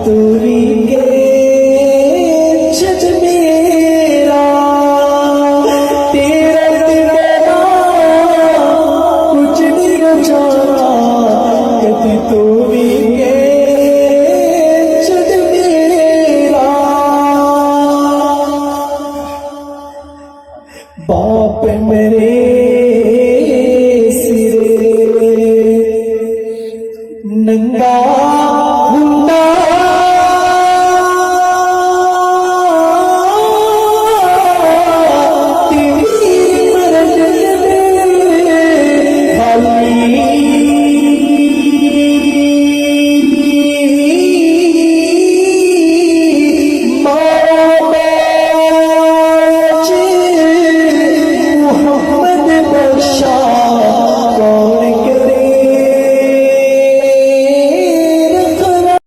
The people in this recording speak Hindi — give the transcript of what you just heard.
तूरी के छत मेरा तेरा तेरा कुछ नहीं बचाना कभी तूरी के छत मेरा बाप मेरे नंगा हुंदा तेरी मरद खाली मोहम्मद बख्शा